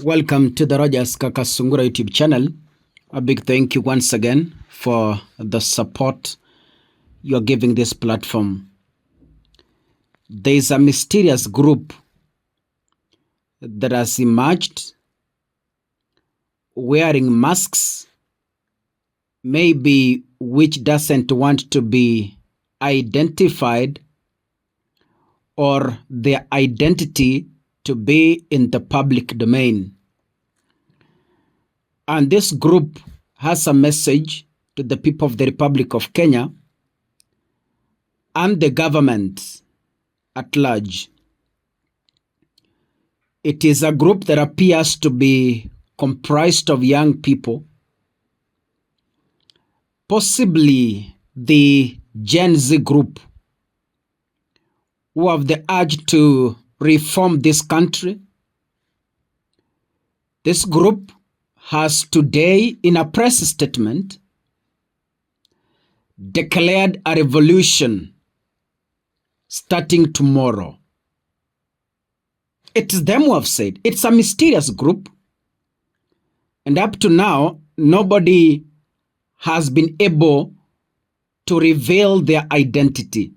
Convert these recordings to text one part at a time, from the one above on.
Welcome to the Rogers Kakasungura YouTube channel. A big thank you once again for the support you're giving this platform. There is a mysterious group that has emerged wearing masks, maybe which doesn't want to be identified or their identity to be in the public domain. And this group has a message to the people of the Republic of Kenya and the government at large. It is a group that appears to be comprised of young people, possibly the Gen Z group, who have the urge to reform this country. This group has today, in a press statement, declared a revolution starting tomorrow. It's them who have said. It's a mysterious group, and up to now, nobody has been able to reveal their identity.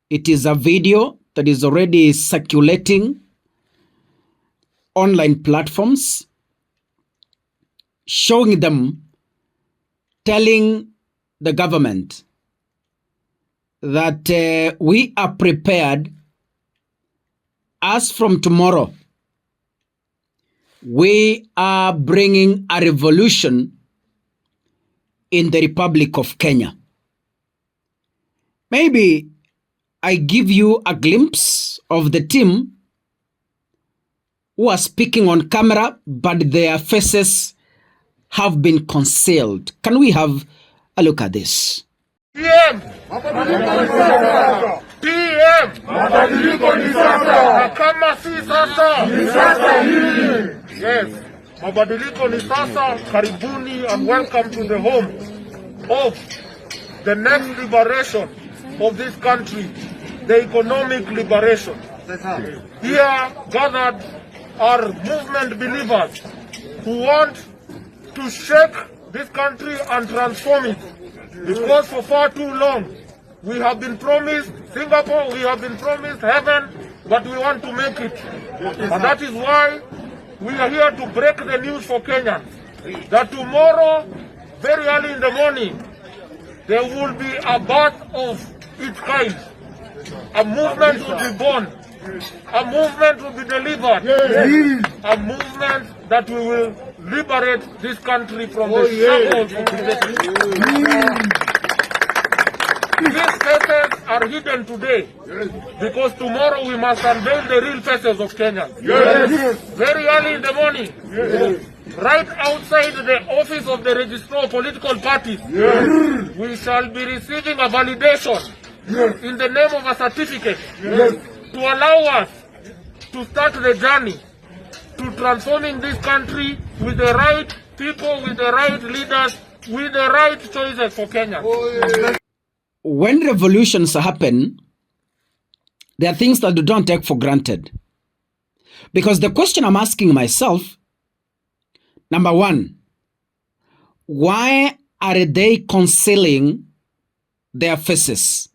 It is a video that is already circulating online platforms, showing them, telling the government that we are prepared. As from tomorrow, we are bringing a revolution in the Republic of Kenya. Maybe I give you a glimpse of the team who are speaking on camera, but their faces have been concealed. Can we have a look at this? PM! PM! Mabadiliko ni sasa! Na kama si sasa, ni sasa hii! Yes, mabadiliko ni sasa. Karibuni and welcome to the home of the next liberation of this country, the economic liberation. Here gathered are movement believers who want to shake this country and transform it. Because for far too long, we have been promised Singapore, we have been promised heaven, but we want to make it. And that is why we are here to break the news for Kenyans, that tomorrow, very early in the morning, there will be a birth of its kind. A movement will be born. A movement will be delivered. A movement that we will liberate this country from the shackles of the These faces are hidden today because tomorrow we must unveil the real faces of Kenya. Very early in the morning, right outside the office of the Registrar of Political Parties, we shall be receiving a validation in the name of a certificate to allow us to start the journey to transforming this country with the right people, with the right leaders, with the right choices for Kenya. When revolutions happen, there are things that you don't take for granted. Because the question I'm asking myself, number one, why are they concealing their faces?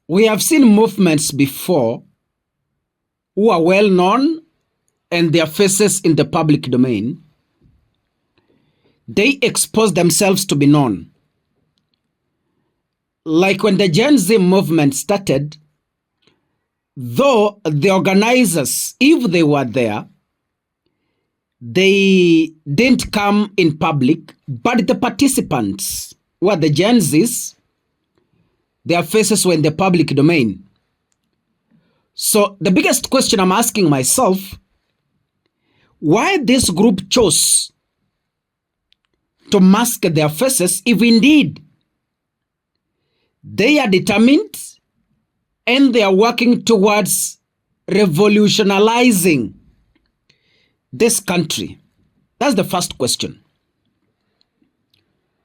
We have seen movements before who are well known and their faces in the public domain. They expose themselves to be known. Like when the Gen Z movement started, though the organizers, if they were there, they didn't come in public, but the participants were the Gen Zs, their faces were in the public domain. So the biggest question I'm asking myself, why this group chose to mask their faces if indeed they are determined and they are working towards revolutionizing this country? That's the first question.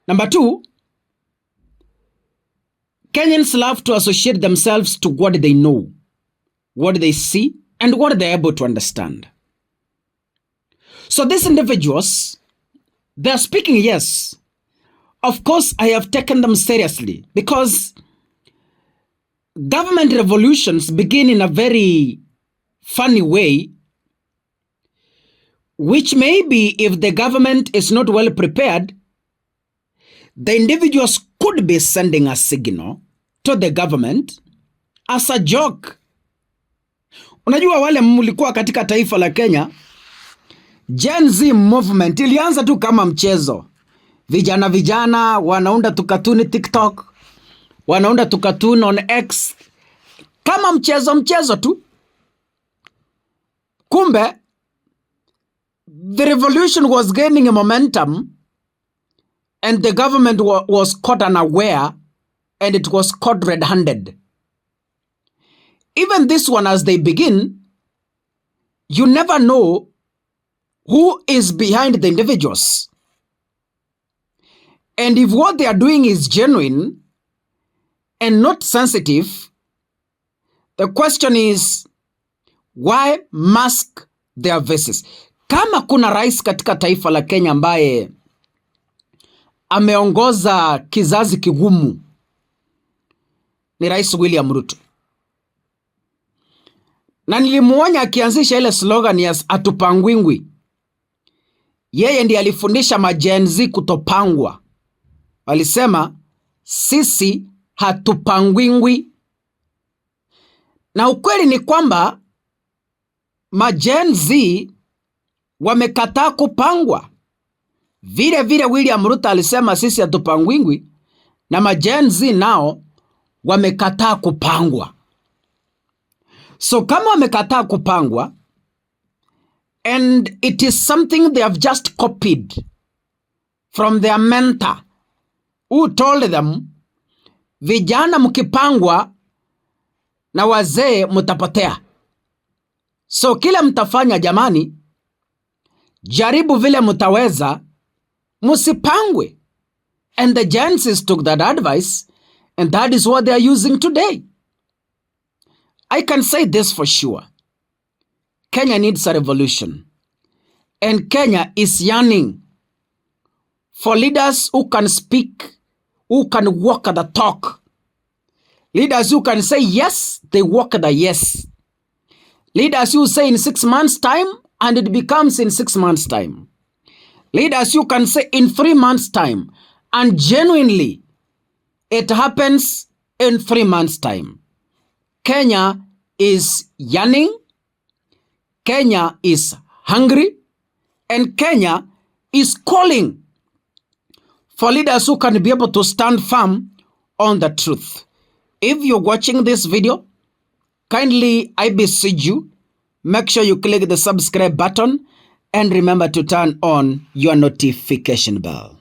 Number two, Kenyans love to associate themselves to what they know, what they see, and what they're able to understand. So these individuals, they're speaking, yes. Of course, I have taken them seriously because government revolutions begin in a very funny way, which maybe if the government is not well prepared, the individuals could be sending a signal to the government as a joke. Unajua wale mlikuwa katika taifa la Kenya, Gen Z movement ilianza tu kama mchezo. Vijana wanaunda tukatuni TikTok, wanaunda tukatuni on X, kama mchezo tu. Kumbe, the revolution was gaining a momentum and the government was caught unaware and it was caught red-handed. Even this one, as they begin, you never know who is behind the individuals. And if what they are doing is genuine and not sensitive, the question is, why mask their voices? Kama kuna rais katika taifa la Kenya ambaye ameongoza kizazi kigumu, ni Rais William Ruto. Na nilimuonya akianzisha ile slogan ya atupangwingwi. Yeye ndiye alifundisha majenzi kutopangwa. Walisema sisi hatupangwingwi. Na ukweli ni kwamba majenzi wamekataa kupangwa. Vile William Ruto alisema sisi hatupangwingwi, na majenzi nao wamekataa kupangwa. So kama wamekataa kupangwa, and it is something they have just copied from their mentor who told them, vijana mkipangwa na wazee mtapotea. So kila mtafanya jamani, jaribu vile mtaweza, musipangwe. And the Gen Z took that advice, and that is what they are using today. I can say this for sure. Kenya needs a revolution. And Kenya is yearning for leaders who can speak, who can walk the talk. Leaders who can say yes, they walk the yes. Leaders who say in 6 months' time, and it becomes in 6 months' time. Leaders who can say in 3 months' time, and genuinely, it happens in 3 months' time. Kenya is yearning, Kenya is hungry, and Kenya is calling for leaders who can be able to stand firm on the truth. If you're watching this video, kindly, I beseech you, make sure you click the subscribe button and remember to turn on your notification bell.